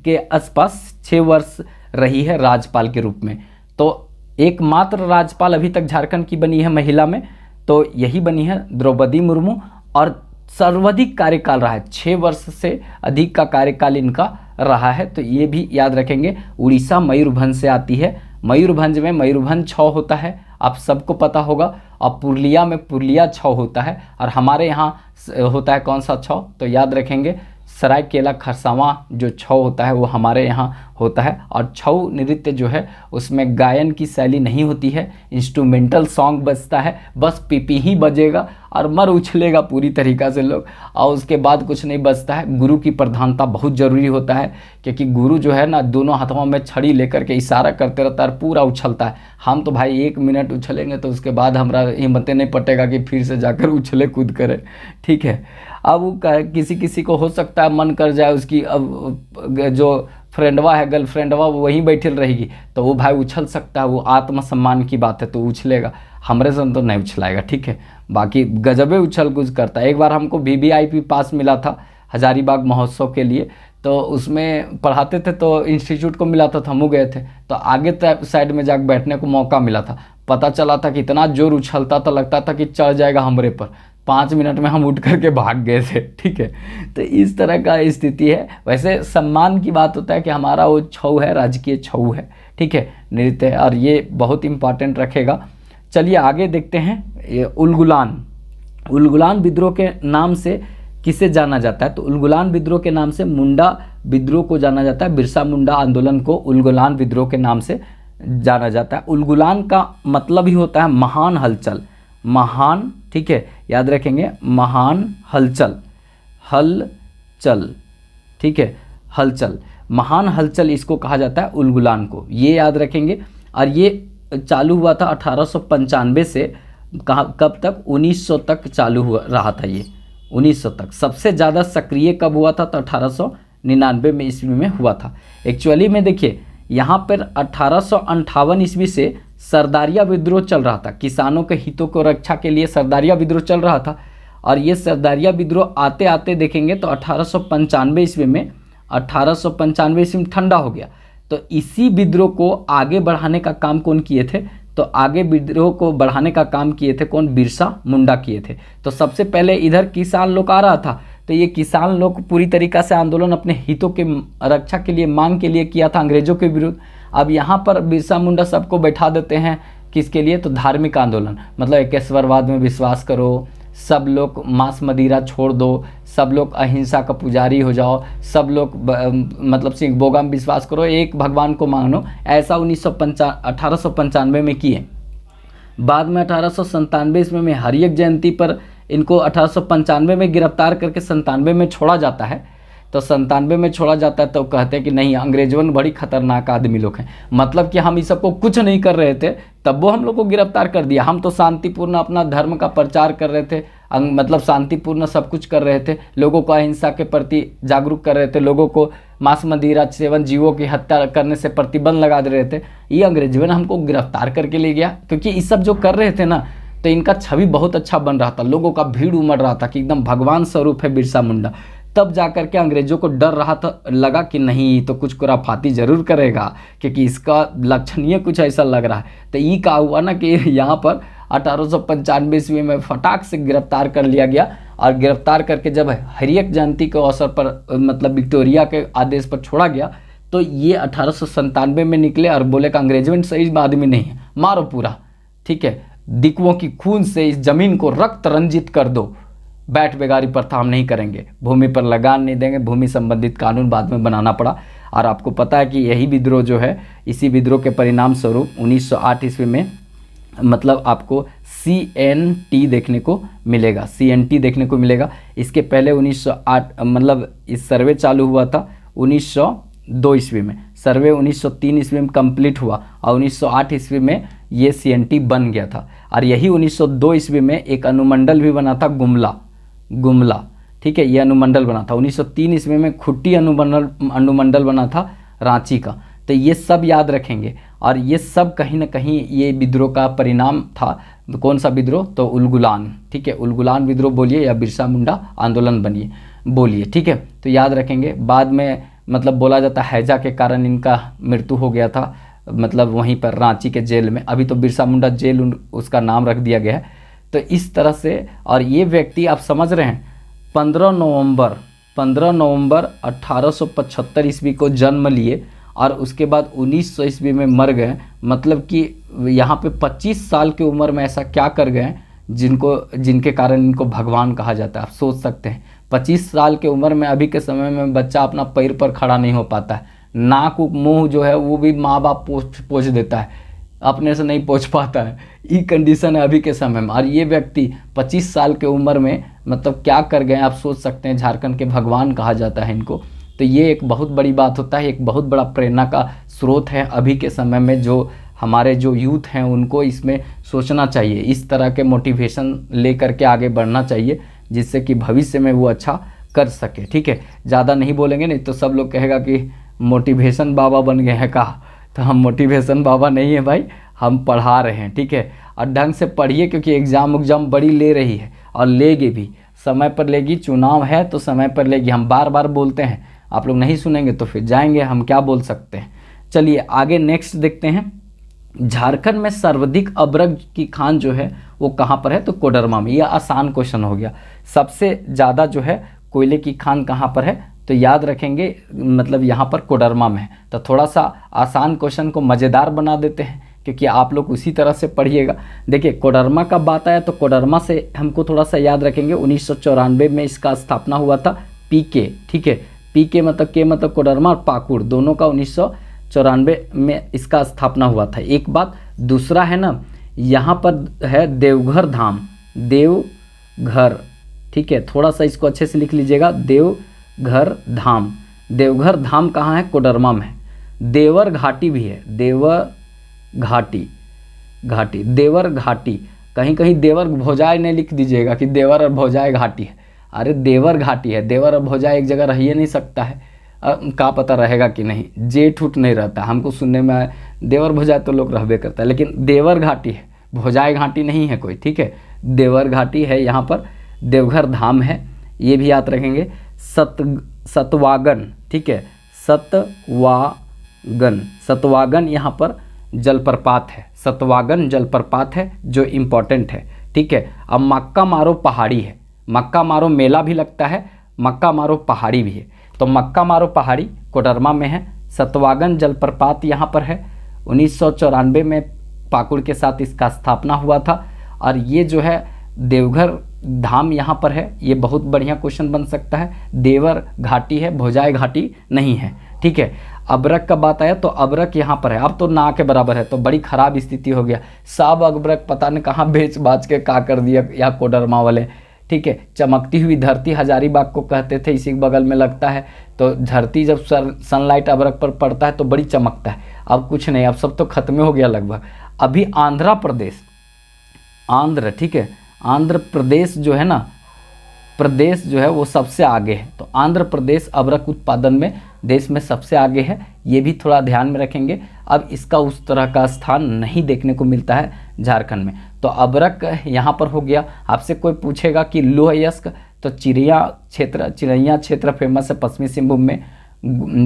के आसपास 6 वर्ष रही है राज्यपाल के रूप में। तो एकमात्र राज्यपाल अभी तक झारखंड की बनी है महिला में, तो यही बनी है द्रौपदी मुर्मू, और सर्वाधिक कार्यकाल रहा है, 6 वर्ष से अधिक का कार्यकाल इनका रहा है। तो ये भी याद रखेंगे। उड़ीसा मयूरभंज से आती है। मयूरभंज में मयूरभंज छौ होता है, आप सबको पता होगा, और पुरुलिया में पुरुलिया छौ होता है, और हमारे यहाँ होता है कौन सा छौ, तो याद रखेंगे सरायकेला खरसावां जो छौ होता है वो हमारे यहाँ होता है। और छौ नृत्य जो है उसमें गायन की शैली नहीं होती है, इंस्ट्रूमेंटल सॉन्ग बजता है, बस पीपी ही बजेगा और मर उछलेगा पूरी तरीक़ा से लोग, और उसके बाद कुछ नहीं बजता है। गुरु की प्रधानता बहुत ज़रूरी होता है, क्योंकि गुरु जो है ना दोनों हाथों में छड़ी लेकर के इशारा करते रहता है, पूरा उछलता है। हम तो भाई 1 मिनट उछलेंगे तो उसके बाद हमारा हिम्मत नहीं पटेगा कि फिर से जाकर उछले कूद करे। ठीक है, अब वो किसी को हो सकता है मन कर जाए, उसकी अब जो फ्रेंडवा है, गर्लफ्रेंडवा, वो वहीं बैठल रहेगी, तो वो भाई उछल सकता है, वो आत्मसम्मान की बात है तो उछलेगा। हमरे से तो नहीं उछलाएगा। ठीक है, बाकी गजबे उछल कूद करता है। एक बार हमको VVIP पास मिला था हजारीबाग महोत्सव के लिए, तो उसमें पढ़ाते थे तो इंस्टीट्यूट को मिला था, हम गए थे तो आगे साइड में जाकर बैठने को मौका मिला था। पता चला था कि इतना जोर उछलता था, लगता था कि चढ़ जाएगा हमरे पर। 5 मिनट में हम उठ करके भाग गए थे। ठीक है, तो इस तरह का स्थिति है। वैसे सम्मान की बात होता है कि हमारा वो छऊ है, राजकीय छऊ है। ठीक है, नृत्य है, और ये बहुत इम्पॉर्टेंट रखेगा। चलिए आगे देखते हैं। ये उलगुलान विद्रोह के नाम से किसे जाना जाता है? तो उलगुलान विद्रोह के नाम से मुंडा विद्रोह को जाना जाता है। बिरसा मुंडा आंदोलन को उलगुलान विद्रोह के नाम से जाना जाता है। उलगुलान का मतलब ही होता है महान हलचल, महान, ठीक है, याद रखेंगे, महान हलचल, हलचल, ठीक है, हलचल, महान हलचल इसको कहा जाता है उलगुलान को, ये याद रखेंगे। और ये चालू हुआ था 1895 से कब तक? 1900 तक चालू हुआ रहा था ये, 1900 तक। सबसे ज़्यादा सक्रिय कब हुआ था? तो 1899 में ईस्वी में हुआ था। एक्चुअली में देखिए यहाँ पर 1858 ईस्वी से सरदारिया विद्रोह चल रहा था, किसानों के हितों को रक्षा के लिए सरदारिया विद्रोह चल रहा था। और ये सरदारिया विद्रोह आते आते देखेंगे तो 1895 ईस्वी में, 1895 ईस्वी में ठंडा हो गया। तो इसी विद्रोह को आगे बढ़ाने का काम कौन किए थे? तो आगे विद्रोह को बढ़ाने का काम किए थे कौन? बिरसा मुंडा किए थे। तो सबसे पहले इधर किसान लोग आ रहा था, तो ये किसान लोग पूरी तरीक़ा से आंदोलन अपने हितों के रक्षा के लिए, मांग के लिए किया था अंग्रेजों के विरुद्ध। अब यहाँ पर बिरसा मुंडा सबको बैठा देते हैं, किसके लिए? तो धार्मिक आंदोलन, मतलब एकेश्वरवाद में विश्वास करो, सब लोग मांस मदिरा छोड़ दो, सब लोग अहिंसा का पुजारी हो जाओ, सब लोग मतलब सिंह बोगा में विश्वास करो, एक भगवान को मानो। ऐसा 1895 में किए। बाद में 1897 ईस्वी में हरियक जयंती पर इनको 1895 में गिरफ्तार करके 97 में छोड़ा जाता है। तो 97 में छोड़ा जाता है तो कहते हैं कि नहीं, अंग्रेजों ने बड़ी खतरनाक आदमी लोग हैं, मतलब कि हम इस सबको कुछ नहीं कर रहे थे तब वो हम लोग को गिरफ्तार कर दिया। हम तो शांतिपूर्ण अपना धर्म का प्रचार कर रहे थे, मतलब शांतिपूर्ण सब कुछ कर रहे थे, लोगों को अहिंसा के प्रति जागरूक कर रहे थे, लोगों को मांस मदिरा सेवन, जीवों की हत्या करने से प्रतिबंध लगा दे रहे थे। ये अंग्रेजों ने हमको गिरफ्तार करके ले गया, क्योंकि ये सब जो कर रहे थे ना, तो इनका छवि बहुत अच्छा बन रहा था, लोगों का भीड़ उमड़ रहा था कि एकदम भगवान स्वरूप है बिरसा मुंडा। तब जाकर के अंग्रेजों को डर रहा था, लगा कि नहीं तो कुछ खुराफाती जरूर करेगा, क्योंकि इसका लक्षणीय कुछ ऐसा लग रहा है। तो ये क्या हुआ ना कि यहाँ पर 1895 ईस्वी में फटाक से गिरफ्तार कर लिया गया। और गिरफ्तार करके जब हरियक जयंती के अवसर पर, मतलब विक्टोरिया के आदेश पर छोड़ा गया, तो ये 1897 में निकले और बोले कि अंग्रेजों सही आदमी नहीं है, मारो पूरा, ठीक है, दिकुओं की खून से इस जमीन को रक्त रंजित कर दो, बैठ बेगारी प्रथा हम नहीं करेंगे, भूमि पर लगान नहीं देंगे, भूमि संबंधित कानून बाद में बनाना पड़ा। और आपको पता है कि यही विद्रोह जो है, इसी विद्रोह के परिणाम स्वरूप 1908 ईस्वी में मतलब आपको CNT देखने को मिलेगा, CNT देखने को मिलेगा। इसके पहले 1908 मतलब इस सर्वे चालू हुआ था 1902 ईस्वी में, सर्वे 1903 ईस्वी में कंप्लीट हुआ और 1908 ईस्वी में ये CNT बन गया था। और यही 1902 ईस्वी में एक अनुमंडल भी बना था, गुमला, ठीक है, ये अनुमंडल बना था। 1903 ईस्वी में खुट्टी अनुमंडल बना था रांची का। तो ये सब याद रखेंगे, और ये सब कहीं ना कहीं ये विद्रोह का परिणाम था। कौन सा विद्रोह? तो उलगुलान, ठीक है, उलगुलान विद्रोह बोलिए या बिरसा मुंडा आंदोलन बनिए बोलिए, ठीक है। तो याद रखेंगे। बाद में मतलब बोला जाता है हैजा के कारण इनका मृत्यु हो गया था, मतलब वहीं पर रांची के जेल में। अभी तो बिरसा मुंडा जेल उसका नाम रख दिया गया है। तो इस तरह से, और ये व्यक्ति आप समझ रहे हैं 15 नवंबर 1875 ईस्वी को जन्म लिए और उसके बाद 1900 ईस्वी में मर गए। मतलब कि यहाँ पे 25 साल की उम्र में ऐसा क्या कर गए जिनके कारण इनको भगवान कहा जाता है। आप सोच सकते हैं 25 साल की उम्र में, अभी के समय में बच्चा अपना पैर पर खड़ा नहीं हो पाता है, नाक मुंह जो है वो भी माँ बाप पोंछ देता है, अपने से नहीं पहुंच पाता है। ये कंडीशन है अभी के समय में। और ये व्यक्ति 25 साल के उम्र में मतलब क्या कर गए आप सोच सकते हैं। झारखंड के भगवान कहा जाता है इनको। तो ये एक बहुत बड़ी बात होता है, एक बहुत बड़ा प्रेरणा का स्रोत है अभी के समय में। जो हमारे जो यूथ हैं उनको इसमें सोचना चाहिए, इस तरह के मोटिवेशन ले करके आगे बढ़ना चाहिए, जिससे कि भविष्य में वो अच्छा कर सके। ठीक है, ज़्यादा नहीं बोलेंगे, नहीं तो सब लोग कहेगा कि मोटिवेशन बाबा बन गए हैं। कहा तो हम मोटिवेशन बाबा नहीं है भाई, हम पढ़ा रहे हैं। ठीक है, और ढंग से पढ़िए, क्योंकि एग्ज़ाम बड़ी ले रही है और लेगी भी, समय पर लेगी। चुनाव है तो समय पर लेगी। हम बार बार बोलते हैं, आप लोग नहीं सुनेंगे तो फिर जाएंगे, हम क्या बोल सकते हैं। चलिए आगे नेक्स्ट देखते हैं। झारखंड में सर्वाधिक अब्रक की खान जो है वो कहाँ पर है? तो कोडरमा में। यह आसान क्वेश्चन हो गया। सबसे ज़्यादा जो है कोयले की खान कहाँ पर है? तो याद रखेंगे मतलब यहाँ पर कोडरमा में है। तो थोड़ा सा आसान क्वेश्चन को मज़ेदार बना देते हैं क्योंकि आप लोग उसी तरह से पढ़िएगा। देखिए कोडरमा का बात आया तो कोडरमा से हमको थोड़ा सा याद रखेंगे, 1994 में इसका स्थापना हुआ था, पीके, ठीक है, पीके मतलब के मतलब कोडरमा और पाकुड़ दोनों का 1994 में इसका स्थापना हुआ था। एक बात, दूसरा है ना, यहाँ पर है देवघर धाम, देवघर, ठीक है, थोड़ा सा इसको अच्छे से लिख लीजिएगा, देवघर धाम। देवघर धाम कहाँ है? कोडरमा में। देवर घाटी भी है, देवर घाटी, घाटी, देवर घाटी, कहीं कहीं देवर भोजाई नहीं लिख दीजिएगा कि देवर और भोजाई घाटी है, अरे देवर घाटी है, देवर और भोजाई एक जगह रह ही नहीं सकता है, क्या पता रहेगा कि नहीं, जे ठूठ नहीं रहता, हमको सुनने में आया देवर भोजाई तो लोग रहबे करता है, लेकिन देवर घाटी है, भोजाई घाटी नहीं है कोई, ठीक है, देवर घाटी है यहाँ पर, देवघर धाम है, ये भी याद रखेंगे। सतवागन, ठीक है, सतवागन, सतवागन यहाँ पर जलप्रपात है, सतवागन जलप्रपात है जो इम्पोर्टेंट है, ठीक है। अब मक्का मारो पहाड़ी है, मक्का मारो मेला भी लगता है, मक्का मारो पहाड़ी भी है, तो मक्का मारो पहाड़ी कोडरमा में है, सतवागन जलप्रपात यहाँ पर है, 1994 में पाकुड़ के साथ इसका स्थापना हुआ था, और ये जो है देवघर धाम यहाँ पर है, ये बहुत बढ़िया क्वेश्चन बन सकता है, देवर घाटी है, भोजाई घाटी नहीं है, ठीक है। अबरक का बात आया तो अबरक यहाँ पर है, अब तो ना के बराबर है, तो बड़ी खराब स्थिति हो गया, सब अबरक पता नहीं कहाँ बेच बाच के का कर दिया या कोडरमा वाले, ठीक है। चमकती हुई धरती हजारीबाग को कहते थे, इसी बगल में लगता है, तो धरती जब सनलाइट अबरक पर पड़ता है तो बड़ी चमकता है, अब कुछ नहीं, अब सब तो खत्म हो गया लगभग। अभी आंध्र प्रदेश, आंध्र, ठीक है, आंध्र प्रदेश जो है ना, प्रदेश जो है वो सबसे आगे है, तो आंध्र प्रदेश अबरक उत्पादन में देश में सबसे आगे है, ये भी थोड़ा ध्यान में रखेंगे। अब इसका उस तरह का स्थान नहीं देखने को मिलता है झारखंड में, तो अबरक यहाँ पर हो गया। आपसे कोई पूछेगा कि लोह अयस्क, तो चिड़िया क्षेत्र फेमस है पश्चिमी सिंहभूम में,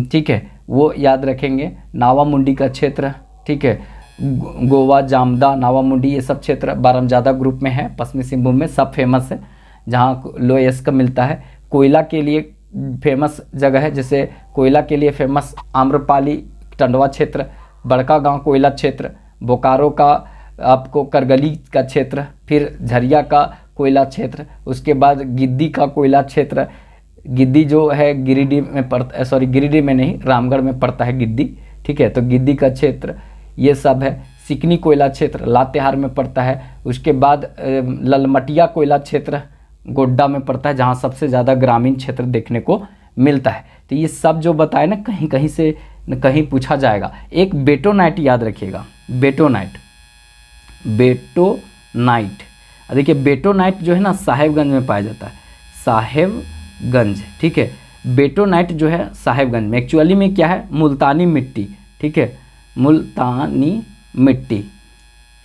ठीक है, वो याद रखेंगे। नावामुंडी का क्षेत्र, ठीक है, गोवा, जामदा, नावामुंडी, ये सब क्षेत्र बारामजादा ग्रुप में है, पश्चिमी सिंहभूम में, सब फेमस है जहाँ लोह अयस्क मिलता है। कोयला के लिए फेमस जगह है, जैसे कोयला के लिए फेमस आम्रपाली टंडवा क्षेत्र, बड़का गांव कोयला क्षेत्र, बोकारो का आपको करगली का क्षेत्र, फिर झरिया का कोयला क्षेत्र, उसके बाद गिद्दी का कोयला क्षेत्र, गिद्दी जो है गिरिडीह में पड़ता, सॉरी गिरिडीह में नहीं, रामगढ़ में पड़ता है गिद्दी, ठीक है, तो गिद्दी का क्षेत्र ये सब है। सिकनी कोयला क्षेत्र लातेहार में पड़ता है, उसके बाद ललमटिया कोयला क्षेत्र गोड्डा में पड़ता है, जहाँ सबसे ज़्यादा ग्रामीण क्षेत्र देखने को मिलता है। तो ये सब जो बताए ना, कहीं कहीं से कहीं पूछा जाएगा। एक बेटोनाइट याद रखिएगा, बेटोनाइट, बेटोनाइट, देखिए बेटोनाइट जो है ना साहेबगंज में पाया जाता है, साहेबगंज, ठीक है, बेटोनाइट जो है साहेबगंज में, एक्चुअली में क्या है, मुल्तानी मिट्टी, ठीक है, मुल्तानी मिट्टी,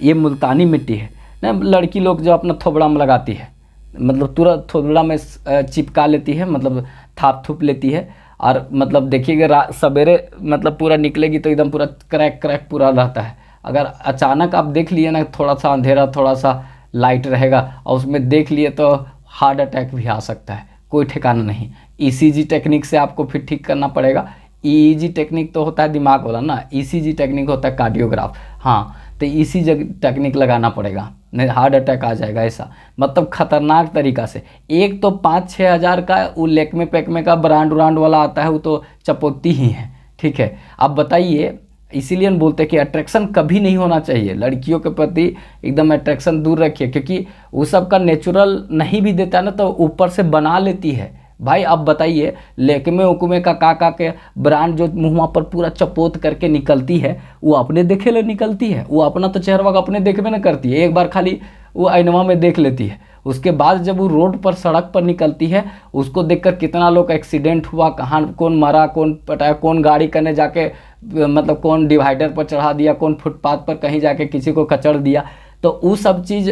ये मुल्तानी मिट्टी है ना, लड़की लोग जो अपना थोबड़ा में लगाती है, मतलब तुरंत थोबड़ा में चिपका लेती है, मतलब थाप थूप लेती है, और मतलब देखिएगा सवेरे मतलब पूरा निकलेगी तो एकदम पूरा क्रैक क्रैक पूरा रहता है। अगर अचानक आप देख लिए ना, थोड़ा सा अंधेरा थोड़ा सा लाइट रहेगा और उसमें देख लिए तो हार्ट अटैक भी आ सकता है, कोई ठिकाना नहीं। ईसीजी टेक्निक से आपको फिर ठीक करना पड़ेगा। ईईजी टेक्निक तो होता है दिमाग वाला ना, ईसीजी टेक्निक होता है कार्डियोग्राफ, हाँ, तो ईसीजी टेक्निक लगाना पड़ेगा, नहीं हार्ट अटैक आ जाएगा, ऐसा मतलब खतरनाक तरीका से। एक तो 5-6 हज़ार का वो लेकमे पेकमे का ब्रांड वाला आता है, वो तो चपोती ही है, ठीक है। अब बताइए, इसीलिए हम बोलते हैं कि अट्रैक्शन कभी नहीं होना चाहिए, लड़कियों के प्रति एकदम अट्रैक्शन दूर रखिए, क्योंकि वो सब का नेचुरल नहीं भी देता ना तो ऊपर से बना लेती है। भाई अब बताइए, लेकमे उकमे का काका के ब्रांड जो मुँह पर पूरा चपोत करके निकलती है, वो अपने देखे ले निकलती है, वो अपना तो चेहरा अपने देखबे ना करती है, एक बार खाली वो आईनवा में देख लेती है, उसके बाद जब वो रोड पर सड़क पर निकलती है, उसको देखकर कितना लोग एक्सीडेंट हुआ, कहाँ कौन मरा, कौन पटाया, कौन गाड़ी करने जाके मतलब कौन डिवाइडर पर चढ़ा दिया, कौन फुटपाथ पर कहीं जाके किसी को कचड़ दिया, तो वो सब चीज़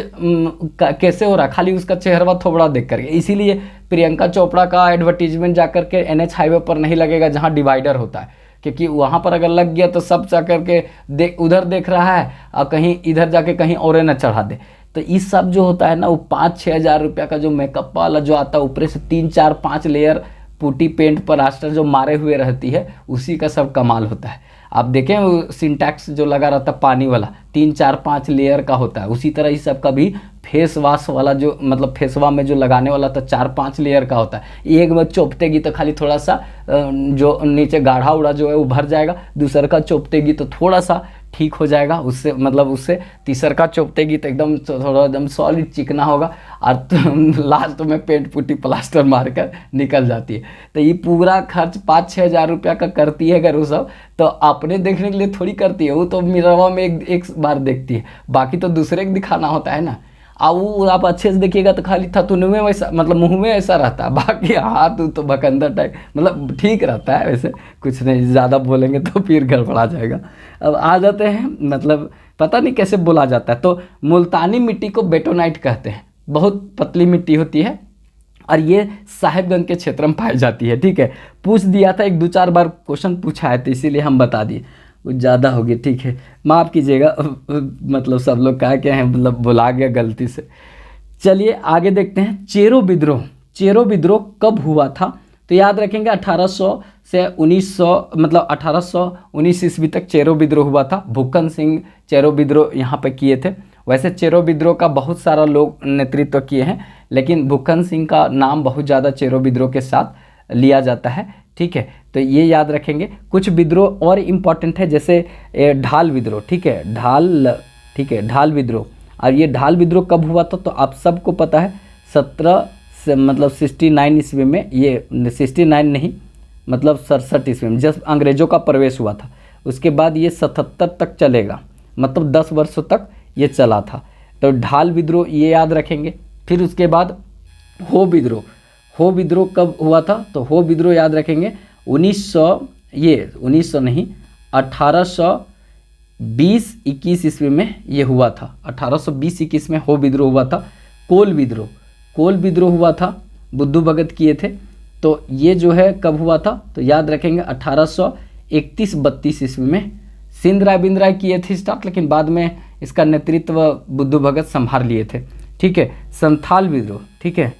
कैसे हो रहा है, खाली उसका चेहरा थोड़ा देख करके। इसीलिए प्रियंका चोपड़ा का एडवर्टीजमेंट जाकर के NH हाईवे पर नहीं लगेगा जहाँ डिवाइडर होता है, क्योंकि वहाँ पर अगर लग गया तो सब जाकर के उधर देख रहा है और कहीं इधर जाके कहीं और न चढ़ा दे। तो इस सब जो होता है ना, वो 5-6 हज़ार रुपया का जो मेकअप वाला जो आता है, ऊपर से 3-4-5 लेयर पुटी पेंट पर आस्टर जो मारे हुए रहती है, उसी का सब कमाल होता है। आप देखें वो सिंटैक्स जो लगा रहता है पानी वाला 3 4 5 लेयर का होता है, उसी तरह इस सब का भी फेस वॉश वाला जो मतलब फेसवा में जो लगाने वाला था 4 5 लेयर का होता है। एक बार चोपतेगी तो खाली थोड़ा सा जो नीचे गाढ़ा उड़ा जो है वो भर जाएगा, दूसर का चोपतेगी तो थोड़ा सा ठीक हो जाएगा, उससे मतलब उससे तीसर का चोपतेगी तो एकदम थोड़ा एकदम सॉलिड चिकना होगा, और तो लास्ट में पेंट पुट्टी प्लास्टर मारकर निकल जाती है। तो ये पूरा खर्च 5-6 हज़ार रुपया का करती है अगर वो सब, तो अपने देखने के लिए थोड़ी करती है, वो तो मिरवा में एक बार देखती है, बाकी तो दूसरे को दिखाना होता है ना। अब वो आप अच्छे से देखिएगा तो खाली थतुन में वैसा मतलब मुँह में ऐसा रहता है, बाकी हाथ तो बकंदर टाइप मतलब ठीक रहता है, वैसे कुछ नहीं, ज़्यादा बोलेंगे तो फिर गड़बड़ा जाएगा। अब आ जाते हैं मतलब पता नहीं कैसे बोला जाता है, तो मुल्तानी मिट्टी को बेटोनाइट कहते हैं, बहुत पतली मिट्टी होती है और ये साहेबगंज के क्षेत्र में पाई जाती है। ठीक है, पूछ दिया था, 1-2-4 बार क्वेश्चन पूछा है तो इसीलिए हम बता दिए, वो ज़्यादा हो गया। ठीक है, माफ़ कीजिएगा, मतलब सब लोग क्या हैं मतलब बुला गया गलती से। चलिए आगे देखते हैं, चेरो विद्रोह। चेरो विद्रोह कब हुआ था? तो याद रखेंगे 1800 से 1900 मतलब 1819 ईस्वी तक चेरो विद्रोह हुआ था। भुक्कन सिंह चेरो विद्रोह यहाँ पे किए थे। वैसे चेरो विद्रोह का बहुत सारा लोग नेतृत्व किए हैं, लेकिन भुक्कन सिंह का नाम बहुत ज़्यादा चेरो विद्रोह के साथ लिया जाता है। ठीक है, तो ये याद रखेंगे। कुछ विद्रोह और इम्पॉर्टेंट है, जैसे ढाल विद्रोह। ठीक है, ढाल विद्रोह। और ये ढाल विद्रोह कब हुआ था? तो आप सबको पता है 17 से मतलब 69 ईस्वी में, ये 69 नहीं मतलब 67 ईस्वी में जब अंग्रेज़ों का प्रवेश हुआ था। उसके बाद ये 77 तक चलेगा, मतलब 10 वर्षों तक ये चला था। तो ढाल विद्रोह ये याद रखेंगे। फिर उसके बाद हो विद्रोह। हो विद्रोह कब हुआ था? तो हो विद्रोह याद रखेंगे 1900 नहीं 1820-21 ईस्वी में ये हुआ था। 1820-21 में हो विद्रोह हुआ था। कोल विद्रोह हुआ था, बुद्धू भगत किए थे। तो ये जो है कब हुआ था? तो याद रखेंगे 1831-32 ईस्वी में। सिंध राय बिंद राय किए थे स्टार्ट, लेकिन बाद में इसका नेतृत्व बुद्धू भगत संभाल लिए थे। ठीक है, संथाल विद्रोह। ठीक है,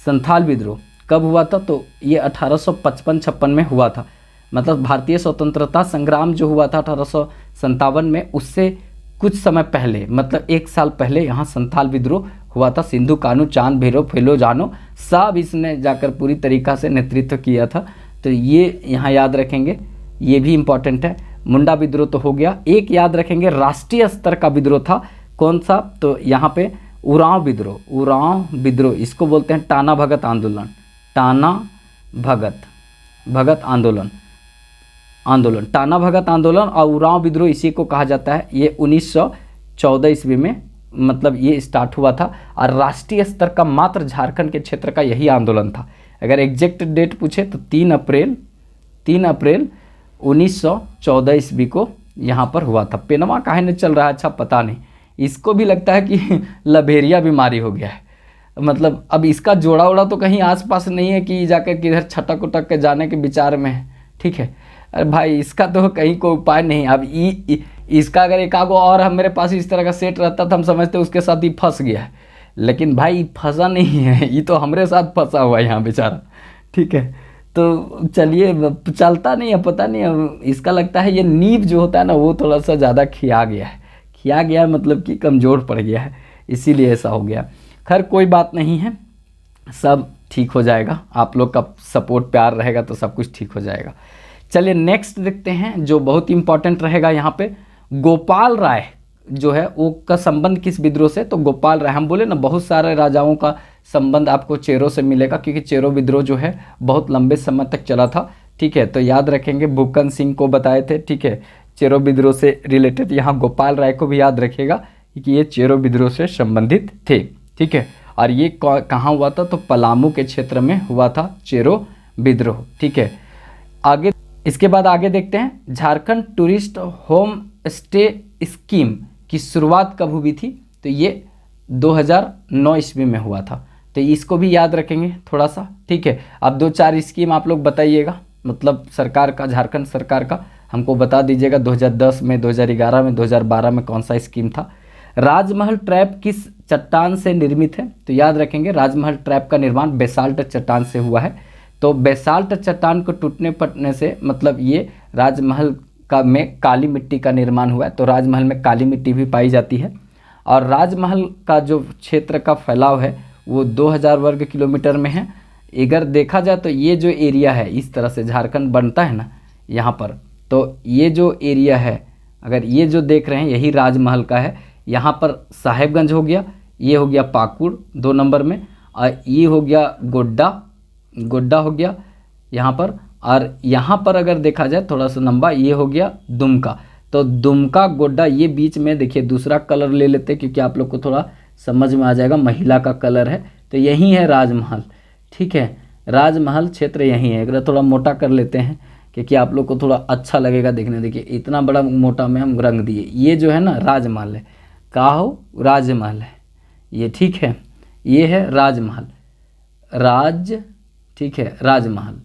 संथाल विद्रोह कब हुआ था? तो ये 1855-56 में हुआ था। मतलब भारतीय स्वतंत्रता संग्राम जो हुआ था 1857 में, उससे कुछ समय पहले मतलब 1 साल पहले यहाँ संथाल विद्रोह हुआ था। सिंधु कानू, चांद भैरव, फैलो जानो सब इसने जाकर पूरी तरीक़ा से नेतृत्व किया था। तो ये यहाँ याद रखेंगे, ये भी इम्पॉर्टेंट है। मुंडा विद्रोह तो हो गया। एक याद रखेंगे राष्ट्रीय स्तर का विद्रोह था, कौन सा? तो यहाँ पे उरांव विद्रोह, इसको बोलते हैं टाना भगत आंदोलन। टाना भगत आंदोलन और उरांव विद्रोह इसी को कहा जाता है। ये 1914 ईस्वी में मतलब ये स्टार्ट हुआ था, और राष्ट्रीय स्तर का मात्र झारखंड के क्षेत्र का यही आंदोलन था। अगर एग्जैक्ट डेट पूछे तो 3 अप्रैल 1914 ईस्वी को यहाँ पर हुआ था। पेनवा काहे नहीं चल रहा है? अच्छा पता नहीं, इसको भी लगता है कि लबेरिया बीमारी हो गया है। मतलब अब इसका जोड़ा उड़ा तो कहीं आसपास नहीं है कि जाकर किधर छटक उटक के जाने के विचार में है। ठीक है, अरे भाई इसका तो कहीं कोई उपाय नहीं। अब इसका अगर एक आगो और हम मेरे पास इस तरह का सेट रहता तो हम समझते उसके साथ ही फंस गया है, लेकिन भाई फंसा नहीं है, ये तो हमारे साथ फंसा हुआ है यहाँ बेचारा। ठीक है, तो चलिए चलता नहीं है, पता नहीं है इसका लगता है ये नींव जो होता है ना वो थोड़ा सा ज़्यादा खिया गया है मतलब कि कमज़ोर पड़ गया है, इसीलिए ऐसा हो गया। खैर कोई बात नहीं है, सब ठीक हो जाएगा। आप लोग का सपोर्ट प्यार रहेगा तो सब कुछ ठीक हो जाएगा। चलिए नेक्स्ट देखते हैं जो बहुत इंपॉर्टेंट रहेगा यहाँ पे। गोपाल राय जो है वो का संबंध किस विद्रोह से? तो गोपाल राय, हम बोले ना बहुत सारे राजाओं का संबंध आपको चेरो से मिलेगा, क्योंकि चेरो विद्रोह जो है बहुत लंबे समय तक चला था। ठीक है, तो याद रखेंगे भुक्कन सिंह को बताए थे। ठीक है, चेरो विद्रोह से रिलेटेड यहाँ गोपाल राय को भी याद रखेगा कि ये चेरो विद्रोह से संबंधित थे। ठीक है, और ये कहाँ हुआ था? तो पलामू के क्षेत्र में हुआ था चेरो विद्रोह। ठीक है, आगे इसके बाद आगे देखते हैं Jharkhand tourist home stay scheme की शुरुआत कब हुई थी? तो ये 2009 ईस्वी में हुआ था। तो इसको भी याद रखेंगे थोड़ा सा। ठीक है, अब 2-4 स्कीम आप लोग बताइएगा, मतलब सरकार का, झारखंड सरकार का हमको बता दीजिएगा 2010 में, 2011 में, 2012 में कौन सा स्कीम था। राजमहल ट्रैप किस चट्टान से निर्मित है? तो याद रखेंगे राजमहल ट्रैप का निर्माण बेसाल्ट चट्टान से हुआ है। तो बेसाल्ट चट्टान को टूटने पड़ने से मतलब ये राजमहल का में काली मिट्टी का निर्माण हुआ है, तो राजमहल में काली मिट्टी भी पाई जाती है। और राजमहल का जो क्षेत्र का फैलाव है वो 2000 वर्ग किलोमीटर में है। अगर देखा जाए तो ये जो एरिया है, इस तरह से झारखंड बनता है ना यहाँ पर, तो ये जो एरिया है, अगर ये जो देख रहे हैं यही राजमहल का है। यहाँ पर साहेबगंज हो गया, ये हो गया पाकुड़ 2 नंबर में, और ये हो गया गोड्डा हो गया यहाँ पर। और यहाँ पर अगर देखा जाए थोड़ा सा लंबा, ये हो गया दुमका। तो दुमका गोड्डा ये बीच में देखिए, दूसरा कलर ले लेते हैं क्योंकि आप लोग को थोड़ा समझ में आ जाएगा, महिला का कलर है, तो यही है राजमहल। ठीक है, राजमहल क्षेत्र यही है। अगर थोड़ा मोटा कर लेते हैं क्योंकि आप लोग को थोड़ा अच्छा लगेगा देखने। देखिए इतना बड़ा मोटा में हम रंग दिए, ये जो है ना राजमहल है, का हो राजमहल है ये। ठीक है, ये है राजमहल, ठीक है राजमहल।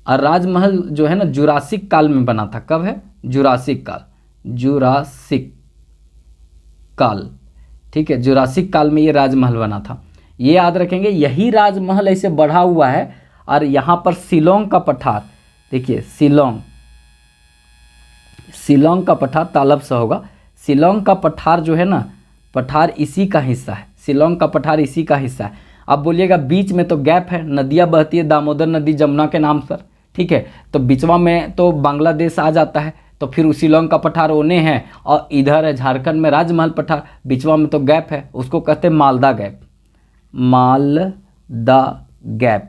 और राजमहल जो है ना जुरासिक काल में बना था। कब है? जुरासिक काल। ठीक है, जुरासिक काल में ये राजमहल बना था, ये याद रखेंगे। यही राजमहल ऐसे बढ़ा हुआ है। और यहाँ पर शिलोंग का पठार, देखिए शिलोंग का पठार तालब से होगा। शिलोंग का पठार जो है ना, पठार इसी का हिस्सा है, शिलोंग का पठार इसी का हिस्सा है। अब बोलिएगा बीच में तो गैप है, नदियाँ बहती है, दामोदर नदी जमुना के नाम पर। ठीक है, तो बिचवा में तो बांग्लादेश आ जाता है, तो फिर शिलोंग का पठार ओने है, और इधर है झारखंड में राजमहल पठार, बिचवा में तो गैप है, उसको कहते हैं मालदा गैप।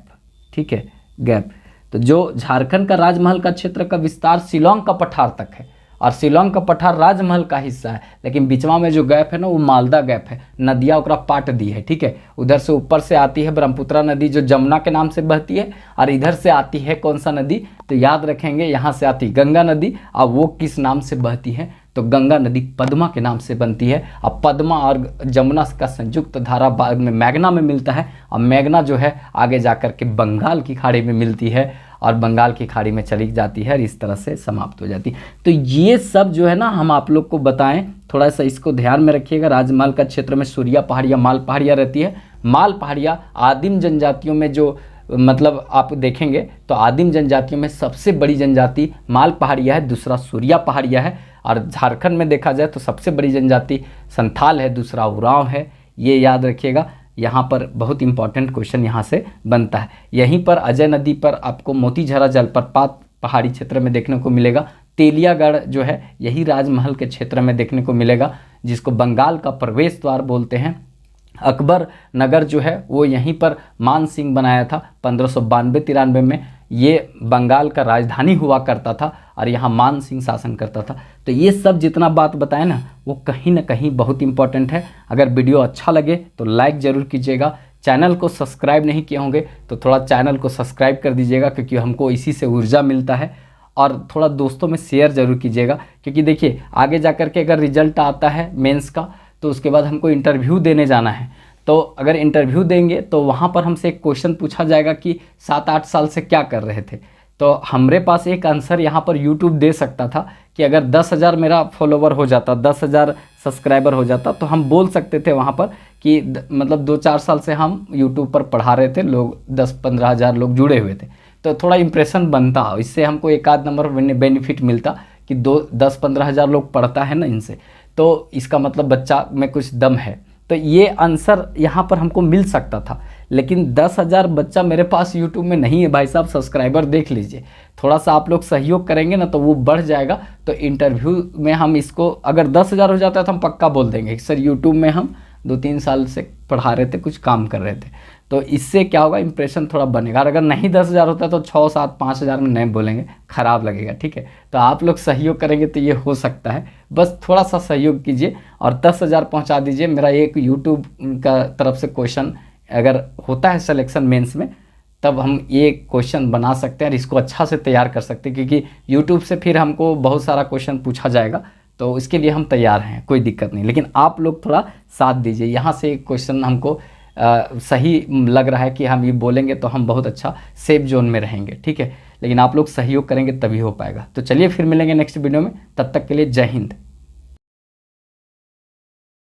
ठीक है, गैप। तो जो झारखंड का राजमहल का क्षेत्र का विस्तार शिलोंग का पठार तक है, और शिलोंग का पठार राजमहल का हिस्सा है, लेकिन बिचवा में जो गैप है ना वो मालदा गैप है। नदियाँ ओकरा पाट दी है। ठीक है, उधर से ऊपर से आती है ब्रह्मपुत्रा नदी जो जमुना के नाम से बहती है, और इधर से आती है कौन सा नदी, तो याद रखेंगे यहाँ से आती गंगा नदी। और वो किस नाम से बहती है, तो गंगा नदी पद्मा के नाम से बनती है। अब पद्मा और जमुना का संयुक्त धारा बाद में मैग्ना में मिलता है, और मैग्ना जो है आगे जाकर के बंगाल की खाड़ी में मिलती है, और बंगाल की खाड़ी में चली जाती है, और इस तरह से समाप्त हो जाती है। तो ये सब जो है ना हम आप लोग को बताएं, थोड़ा सा इसको ध्यान में रखिएगा। राजमहल का क्षेत्र में सूरिया पहाड़ियाँ, माल पहाड़ियाँ रहती है। माल पहाड़ियाँ आदिम जनजातियों में जो मतलब आप देखेंगे तो आदिम जनजातियों में सबसे बड़ी जनजाति माल पहाड़िया है, दूसरा सूरिया पहाड़िया है। और झारखंड में देखा जाए तो सबसे बड़ी जनजाति संथाल है, दूसरा उरांव है। ये याद रखिएगा, यहाँ पर बहुत इंपॉर्टेंट क्वेश्चन यहाँ से बनता है। यहीं पर अजय नदी पर आपको मोतीझरा जलप्रपात पहाड़ी क्षेत्र में देखने को मिलेगा। तेलियागढ़ जो है यही राजमहल के क्षेत्र में देखने को मिलेगा, जिसको बंगाल का प्रवेश द्वार बोलते हैं। अकबर नगर जो है वो यहीं पर मान सिंह बनाया था 1592-93 में। ये बंगाल का राजधानी हुआ करता था और यहाँ मान सिंह शासन करता था। तो ये सब जितना बात बताए ना वो कहीं ना कहीं बहुत इंपॉर्टेंट है। अगर वीडियो अच्छा लगे तो लाइक ज़रूर कीजिएगा। चैनल को सब्सक्राइब नहीं किए होंगे तो थोड़ा चैनल को सब्सक्राइब कर दीजिएगा, क्योंकि हमको इसी से ऊर्जा मिलता है। और थोड़ा दोस्तों में शेयर ज़रूर कीजिएगा, क्योंकि देखिए आगे जा कर के अगर रिजल्ट आता है मेंस का तो उसके बाद हमको इंटरव्यू देने जाना है। तो अगर इंटरव्यू देंगे तो वहाँ पर हमसे एक क्वेश्चन पूछा जाएगा कि 7-8 साल से क्या कर रहे थे। तो हमारे पास एक आंसर यहाँ पर यूट्यूब दे सकता था कि अगर 10,000 मेरा फॉलोवर हो जाता, 10,000 सब्सक्राइबर हो जाता, तो हम बोल सकते थे वहाँ पर कि मतलब 2-4 साल से हम यूट्यूब पर पढ़ा रहे थे, लोग 10-15 हज़ार लोग जुड़े हुए थे। तो थोड़ा इंप्रेशन बनता, इससे हमको एक आध नंबर बेनिफिट मिलता कि 10-15 हज़ार लोग पढ़ता है ना इनसे, तो इसका मतलब बच्चा में कुछ दम है। तो ये आंसर यहाँ पर हमको मिल सकता था, लेकिन 10,000 बच्चा मेरे पास यूट्यूब में नहीं है भाई साहब। सब्सक्राइबर देख लीजिए, थोड़ा सा आप लोग सहयोग करेंगे ना तो वो बढ़ जाएगा। तो इंटरव्यू में हम इसको अगर 10,000 हो जाता है तो हम पक्का बोल देंगे सर यूट्यूब में हम 2-3 साल से पढ़ा रहे थे, कुछ काम कर रहे थे। तो इससे क्या होगा, इंप्रेशन थोड़ा बनेगा। अगर नहीं 10,000 होता तो 6-7-5,000 में नहीं बोलेंगे, ख़राब लगेगा। ठीक है, तो आप लोग सहयोग करेंगे तो ये हो सकता है। बस थोड़ा सा सहयोग कीजिए और 10,000 पहुंचा दीजिए। मेरा एक यूट्यूब का तरफ से क्वेश्चन अगर होता है सिलेक्शन मेंस में, तब हम ये क्वेश्चन बना सकते हैं और इसको अच्छा से तैयार कर सकते हैं, क्योंकि यूट्यूब से फिर हमको बहुत सारा क्वेश्चन पूछा जाएगा। तो इसके लिए हम तैयार हैं, कोई दिक्कत नहीं। लेकिन आप लोग थोड़ा साथ दीजिए। यहाँ से एक क्वेश्चन हमको सही लग रहा है कि हम ये बोलेंगे तो हम बहुत अच्छा सेफ जोन में रहेंगे। ठीक है, लेकिन आप लोग सहयोग करेंगे तभी हो पाएगा। तो चलिए फिर मिलेंगे नेक्स्ट वीडियो में, तब तक के लिए जय हिंद।